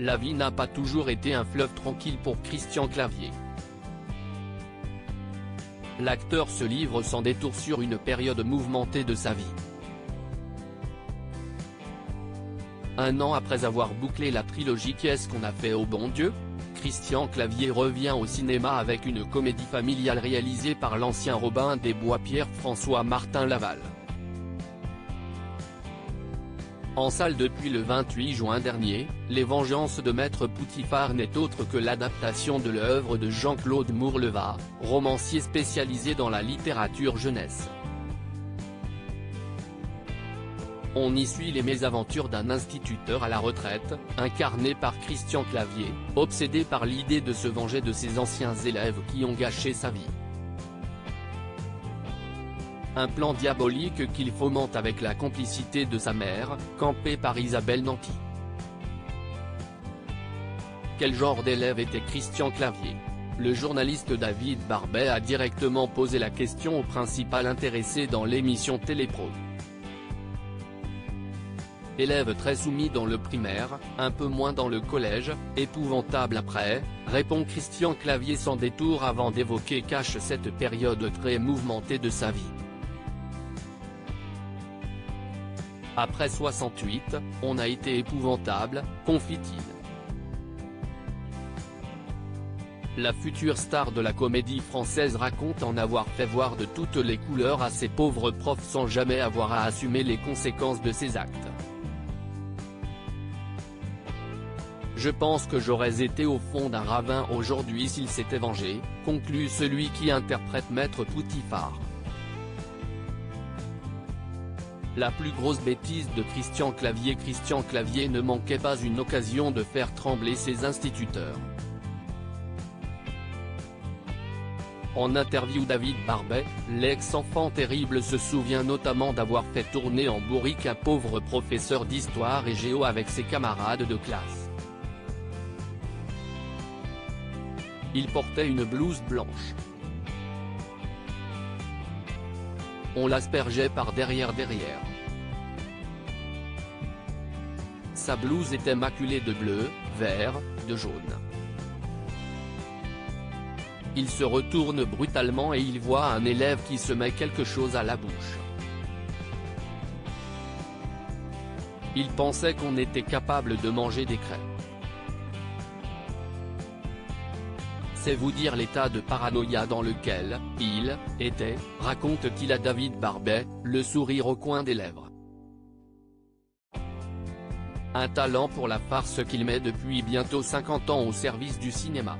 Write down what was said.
La vie n'a pas toujours été un fleuve tranquille pour Christian Clavier. L'acteur se livre sans détour sur une période mouvementée de sa vie. Un an après avoir bouclé la trilogie Qu'est-ce qu'on a fait au bon Dieu?, Christian Clavier revient au cinéma avec une comédie familiale réalisée par l'ancien Robin des Bois Pierre-François Martin Laval. En salle depuis le 28 juin dernier, Les Vengeances de Maître Poutifard n'est autre que l'adaptation de l'œuvre de Jean-Claude Mourleva, romancier spécialisé dans la littérature jeunesse. On y suit les mésaventures d'un instituteur à la retraite, incarné par Christian Clavier, obsédé par l'idée de se venger de ses anciens élèves qui ont gâché sa vie. Un plan diabolique qu'il fomente avec la complicité de sa mère, campée par Isabelle Nanty. Quel genre d'élève était Christian Clavier? Le journaliste David Barbet a directement posé la question au principal intéressé dans l'émission Télépro. Élève très soumis dans le primaire, un peu moins dans le collège, épouvantable après, répond Christian Clavier sans détour avant d'évoquer cette période très mouvementée de sa vie. Après 68, on a été épouvantable, confie-t-il. La future star de la comédie française raconte en avoir fait voir de toutes les couleurs à ses pauvres profs sans jamais avoir à assumer les conséquences de ses actes. Je pense que j'aurais été au fond d'un ravin aujourd'hui s'il s'était vengé, conclut celui qui interprète Maître Poutifard. La plus grosse bêtise de Christian Clavier ne manquait pas une occasion de faire trembler ses instituteurs. En interview David Barbet, l'ex-enfant terrible se souvient notamment d'avoir fait tourner en bourrique un pauvre professeur d'histoire et géo avec ses camarades de classe. Il portait une blouse blanche. On l'aspergeait par derrière. Sa blouse était maculée de bleu, vert, de jaune. Il se retourne brutalement et il voit un élève qui se met quelque chose à la bouche. Il pensait qu'on était capable de manger des crêpes. C'est vous dire l'état de paranoïa dans lequel il était, raconte-t-il à David Barbet, le sourire au coin des lèvres. Un talent pour la farce qu'il met depuis bientôt 50 ans au service du cinéma.